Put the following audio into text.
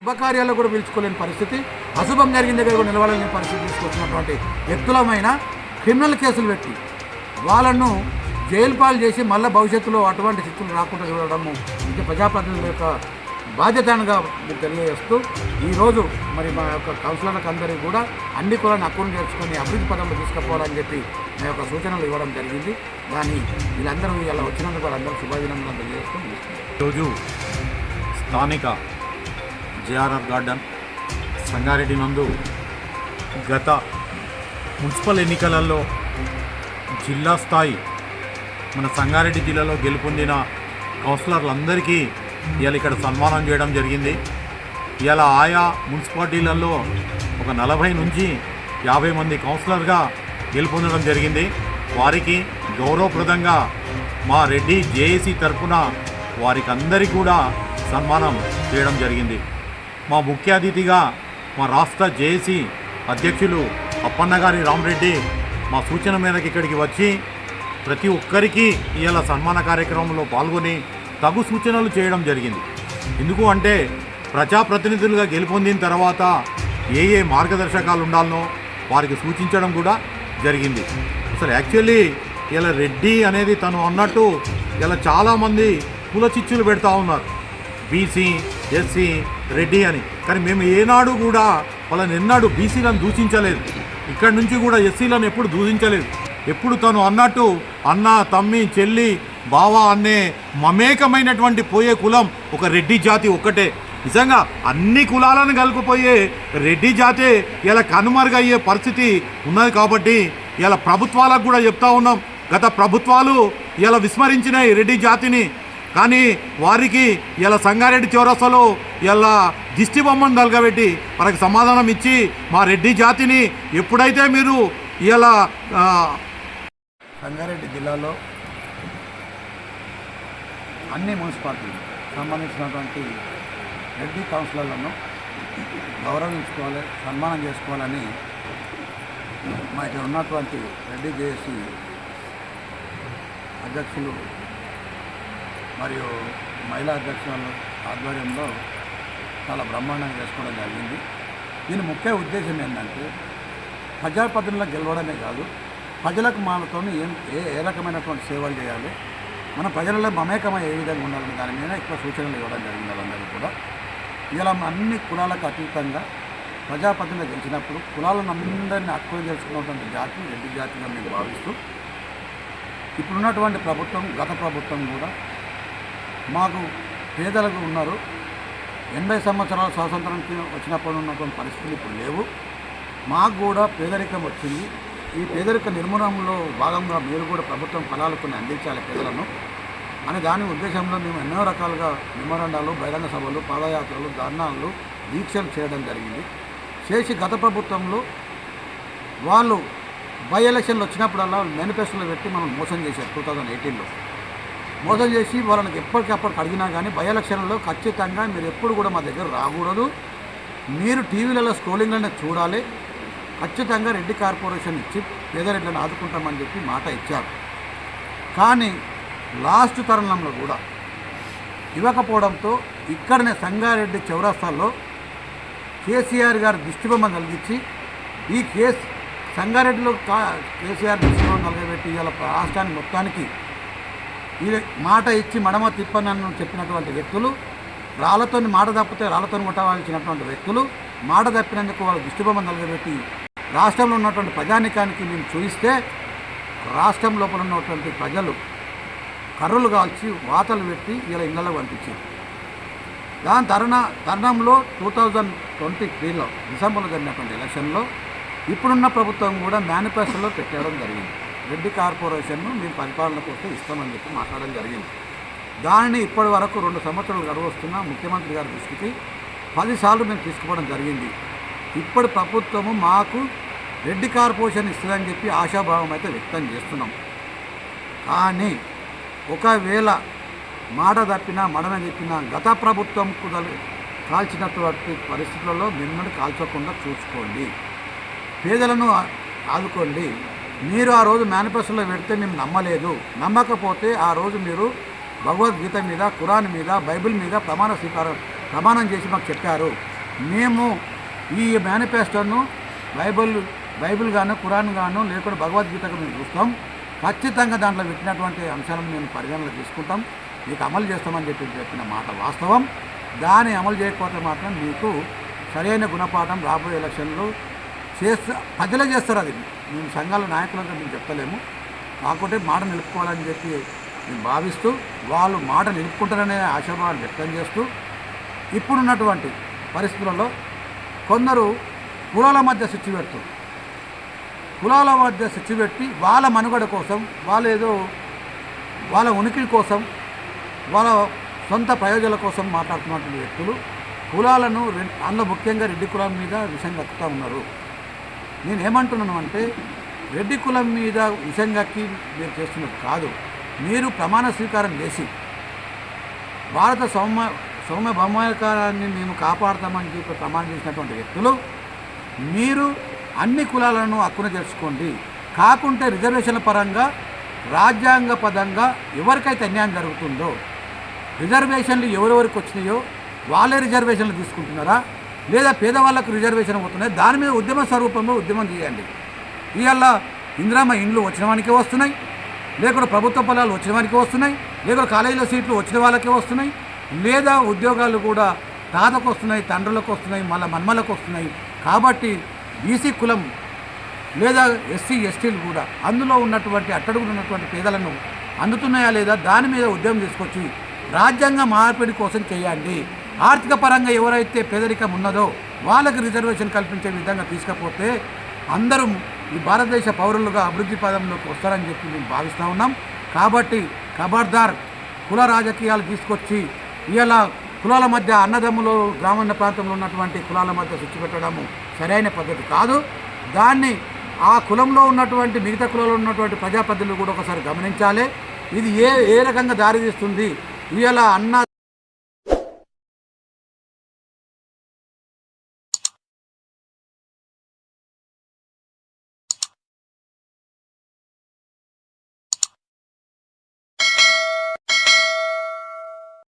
శుభకార్యాల్లో కూడా పిలుచుకోలేని పరిస్థితి, అశుభం జరిగిన దగ్గర కూడా నిలబడలేని పరిస్థితి తీసుకొచ్చినటువంటి వ్యక్తులమైన క్రిమినల్ కేసులు పెట్టి వాళ్ళను జైలు పాలు చేసి మళ్ళీ భవిష్యత్తులో అటువంటి శిక్షలు రాకుండా చూడడము ఇది ప్రజాప్రతినిధుల యొక్క బాధ్యతగా తెలియజేస్తూ ఈరోజు మరి మా యొక్క కౌన్సిలర్లకు అందరికీ కూడా అన్ని కులాన్ని హక్కును చేర్చుకొని అభివృద్ధి పదంలో తీసుకుపోవాలని చెప్పి మా యొక్క సూచనలు ఇవ్వడం జరిగింది. కానీ వీళ్ళందరూ ఇలా వచ్చినందుకు వాళ్ళందరూ శుభాభినందనలు తెలియజేస్తూ ఈరోజు స్థానిక జేఆర్ఆర్ గార్డెన్ సంగారెడ్డి నందు గత మున్సిపల్ ఎన్నికలలో జిల్లా స్థాయి మన సంగారెడ్డి జిల్లాలో గెలుపొందిన కౌన్సిలర్లందరికీ ఇవాళ ఇక్కడ సన్మానం చేయడం జరిగింది. ఇవాళ ఆయా మున్సిపాలిటీలలో ఒక 40 నుంచి 50 మంది కౌన్సిలర్గా గెలుపొందడం జరిగింది. వారికి గౌరవప్రదంగా మా రెడ్డి జేఏసీ తరఫున వారికి అందరికీ కూడా సన్మానం చేయడం జరిగింది. మా ముఖ్య అతిథిగా మా రాష్ట్ర జేఏసీ అధ్యక్షులు అప్పన్నగారి రామరెడ్డి మా సూచన మేరకు ఇక్కడికి వచ్చి ప్రతి ఒక్కరికి ఇవాళ సన్మాన కార్యక్రమంలో పాల్గొని తగు సూచనలు చేయడం జరిగింది. ఎందుకు అంటే ప్రజాప్రతినిధులుగా గెలుపొందిన తర్వాత ఏ మార్గదర్శకాలు ఉండాలనో వారికి సూచించడం కూడా జరిగింది. అసలు యాక్చువల్లీ ఇలా రెడ్డి అనేది తను అన్నట్టు ఇలా చాలామంది కుల చిచ్చులు పెడతా ఉన్నారు, బీసీ ఎస్సీ రెడ్డి అని. కానీ మేము ఏనాడు కూడా వాళ్ళని ఎన్నాడు బీసీలను దూషించలేదు, ఇక్కడి నుంచి కూడా ఎస్సీలను ఎప్పుడు దూషించలేదు. ఎప్పుడు తను అన్నట్టు అన్న తమ్మి చెల్లి బావ అనే మమేకమైనటువంటి పోయే కులం ఒక రెడ్డి జాతి ఒక్కటే. నిజంగా అన్ని కులాలను కలుపుపోయే రెడ్డి జాతే ఇలా కనుమరుగయ్యే పరిస్థితి ఉన్నది. కాబట్టి ఇలా ప్రభుత్వాలకు కూడా చెప్తా ఉన్నాం, గత ప్రభుత్వాలు ఇలా విస్మరించినాయి రెడ్డి జాతిని. కానీ వారికి ఇలా సంగారెడ్డి చౌరస్తాలో ఇలా దిష్టి బొమ్మను తలగబెట్టి మనకు సమాధానం ఇచ్చి మా రెడ్డి జాతిని ఎప్పుడైతే మీరు ఇలా సంగారెడ్డి జిల్లాలో అన్ని మున్సిపాలిటీలు సంబంధించినటువంటి రెడ్డి కౌన్సిలర్లను గౌరవించుకోవాలి, సన్మానం చేసుకోవాలని మా ఇక్కడ ఉన్నటువంటి రెడ్డి జేఏసీ అధ్యక్షులు మరియు మహిళా అధ్యక్షుల ఆధ్వర్యంలో చాలా బ్రహ్మాండంగా చేసుకోవడం జరిగింది. దీని ముఖ్య ఉద్దేశం ఏంటంటే ప్రజాప్రతినిధులకు గెలవడమే కాదు, ప్రజలకు మనతో ఏ రకమైనటువంటి సేవలు చేయాలి, మన ప్రజలలో మమేకమై ఏ విధంగా ఉండాలని దాని మీద ఎక్కువ సూచనలు ఇవ్వడం జరిగింది. వాళ్ళందరికీ కూడా ఇలా అన్ని కులాలకు అతీతంగా ప్రజాప్రతినిధులు గెలిచినప్పుడు కులాలను అందరినీ హక్కులు చేసుకున్నటువంటి జాతి రెడ్డి జాతిగా మేము భావిస్తూ ఇప్పుడున్నటువంటి ప్రభుత్వం గత ప్రభుత్వం కూడా మాకు పేదలకు ఉన్నారు. 80 సంవత్సరాల స్వాతంత్రానికి వచ్చినప్పుడు ఉన్నటువంటి పరిస్థితులు ఇప్పుడు లేవు. మాకు కూడా పేదరికం వచ్చింది. ఈ పేదరిక నిర్మూలనలో భాగంగా మీరు కూడా ప్రభుత్వం ఫలాలు కొన్ని అందించాలి పేదలను అనే దాని ఉద్దేశంలో మేము ఎన్నో రకాలుగా మెమోరాండాలు, బహిరంగ సభలు, పాదయాత్రలు, ధర్నాలు, దీక్షలు చేయడం జరిగింది. చేసి గత ప్రభుత్వంలో వాళ్ళు బై ఎలక్షన్లు వచ్చినప్పుడల్లా మేనిఫెస్టోలో పెట్టి మనం మోసం చేశారు. 2018లో మోసం చేసి వాళ్ళకి ఎప్పటికప్పటికి అడిగినా కానీ బై ఎలక్షన్లో ఖచ్చితంగా మీరు ఎప్పుడు కూడా మా దగ్గర రాకూడదు, మీరు టీవీలలో స్క్రోలింగ్లోనే చూడాలి, ఖచ్చితంగా రెడ్డి కార్పొరేషన్ ఇచ్చి పేదరెడ్లను ఆదుకుంటామని చెప్పి మాట ఇచ్చారు. కానీ లాస్ట్ తరుణంలో కూడా ఇవ్వకపోవడంతో ఇక్కడనే సంగారెడ్డి చౌరస్తాల్లో కేసీఆర్ గారు దిష్టిబొమ్మ కలిగించి ఈ సంగారెడ్డిలో కేసీఆర్ దిష్టిబొమ్మ కలిగబెట్టి ఇవాళ రాష్ట్రానికి మొత్తానికి ఈ మాట ఇచ్చి మడమ తిప్పనని చెప్పినటువంటి వ్యక్తులు, రాళ్లతో మాట తప్పితే రాళ్లతో కొట్టవలసినటువంటి వ్యక్తులు మాట తప్పినందుకు వాళ్ళు దిష్టిబొమ్మ నలగబెట్టి రాష్ట్రంలో ఉన్నటువంటి ప్రజానికానికి మేము చూయిస్తే రాష్ట్రం లోపల ఉన్నటువంటి ప్రజలు కర్రలు కాల్చి వాతలు పెట్టి ఇలా ఇళ్లలో పంపించారు. దాని తరుణంలో 2023లో డిసెంబర్లో జరిగినటువంటి ఎలక్షన్లో ఇప్పుడున్న ప్రభుత్వం కూడా మేనిఫెస్టోలో పెట్టడం జరిగింది. రెడ్డి కార్పొరేషన్ను మేము పరిపాలనకు వస్తే ఇస్తామని చెప్పి మాట్లాడడం జరిగింది. దానిని ఇప్పటి వరకు 2 సంవత్సరాలు గడువస్తున్న ముఖ్యమంత్రి గారి దృష్టికి 10 సార్లు మేము తీసుకుపోవడం జరిగింది. ఇప్పటి ప్రభుత్వము మాకు రెడ్డి కార్పొరేషన్ ఇస్తుందని చెప్పి ఆశాభావం అయితే వ్యక్తం చేస్తున్నాం. కానీ ఒకవేళ మాట తప్పినా మడన చెప్పినా గత ప్రభుత్వం కాల్చినటువంటి పరిస్థితులలో మిమ్మల్ని కాల్చకుండా చూసుకోండి, పేదలను ఆదుకోండి. మీరు ఆ రోజు మేనిఫెస్టోలో పెడితే మేము నమ్మలేదు, నమ్మకపోతే ఆ రోజు మీరు భగవద్గీత మీద, ఖురాన్ మీద, బైబిల్ మీద ప్రమాణం చేసి మాకు చెప్పారు. మేము ఈ మేనిఫెస్టోను బైబిల్ గాను ఖురాన్ గాను లేకుండా భగవద్గీతకు మేము చూస్తాం. ఖచ్చితంగా దాంట్లో పెట్టినటువంటి అంశాలను మేము పరిగణనలో తీసుకుంటాం, మీకు అమలు చేస్తామని చెప్పిన మాట వాస్తవం. దాన్ని అమలు చేయకపోతే మాత్రం మీకు సరైన గుణపాఠం రాబోయే ఎలక్షన్లో ప్రజలే చేస్తారు. అది మేము సంఘాల నాయకులంతా మేము చెప్తలేము, కాకపోతే మాట నిలుపుకోవాలని చెప్పి మేము భావిస్తూ వాళ్ళు మాట నిలుపుకుంటారనే ఆశాభావాలు వ్యక్తం చేస్తూ ఇప్పుడున్నటువంటి పరిస్థితులలో కొందరు కులాల మధ్య స్విచ్ పెడుతుంది. కులాల మధ్య స్విచ్ పెట్టి వాళ్ళ మనుగడ కోసం, వాళ్ళ ఉనికి కోసం, వాళ్ళ సొంత ప్రయోజనాల కోసం మాట్లాడుతున్నటువంటి వ్యక్తులు కులాలను అందులో ముఖ్యంగా రెడ్డి కులం మీద విషం కక్కుతూ ఉన్నారు. నేను ఏమంటున్నాను అంటే, రెడ్డి కులం మీద విషం కక్కి మీరు చేస్తున్నది కాదు. మీరు ప్రమాణ స్వీకారం చేసి భారత సౌమ్య భౌమాధికారాన్ని మేము కాపాడుతామని చెప్పి ప్రమాణం చేసినటువంటి వ్యక్తులు మీరు అన్ని కులాలను హక్కున చేర్చుకోండి. కాకుంటే రిజర్వేషన్ల పరంగా రాజ్యాంగపదంగా ఎవరికైతే అన్యాయం జరుగుతుందో, రిజర్వేషన్లు ఎవరెవరికి వచ్చినాయో వాళ్ళే రిజర్వేషన్లు తీసుకుంటున్నారా లేదా పేదవాళ్ళకు రిజర్వేషన్ అవుతున్నాయి, దాని మీద ఉద్యమ స్వరూపంలో ఉద్యమం చేయండి. ఇవాళ ఇందిరమ్మ ఇండ్లు వచ్చిన వానికే వస్తున్నాయి, లేకుండా ప్రభుత్వ పొలాలు వచ్చిన వానికే వస్తున్నాయి, లేకుండా కాలేజీలో సీట్లు వచ్చిన వాళ్ళకే వస్తున్నాయి, లేదా ఉద్యోగాలు కూడా తాతకు వస్తున్నాయి, తండ్రులకు వస్తున్నాయి, మళ్ళీ మన్మలకు వస్తున్నాయి. కాబట్టి బీసీ కులం లేదా ఎస్సీ ఎస్టీలు కూడా అందులో ఉన్నటువంటి అట్టడుగులు ఉన్నటువంటి పేదలను అందుతున్నాయా లేదా దాని మీద ఉద్యమం తీసుకొచ్చి రాజ్యాంగ మార్పిడి కోసం చేయండి. ఆర్థిక పరంగా ఎవరైతే పేదరికం ఉన్నదో వాళ్ళకి రిజర్వేషన్ కల్పించే విధంగా తీసుకపోతే అందరూ ఈ భారతదేశ పౌరులుగా అభివృద్ధి పదంలోకి వస్తారని చెప్పి మేము భావిస్తూ ఉన్నాం. కాబట్టి ఖబర్దార్ కుల రాజకీయాలు తీసుకొచ్చి ఇలా కులాల మధ్య అన్నదమ్ములు గ్రామీణ ప్రాంతంలో ఉన్నటువంటి కులాల మధ్య స్విచ్ పెట్టడము సరైన పద్ధతి కాదు. దాన్ని ఆ కులంలో ఉన్నటువంటి మిగతా కులంలో ఉన్నటువంటి ప్రజాప్రతినిధులు కూడా ఒకసారి గమనించాలి. ఇది ఏ రకంగా దారితీస్తుంది. ఇలా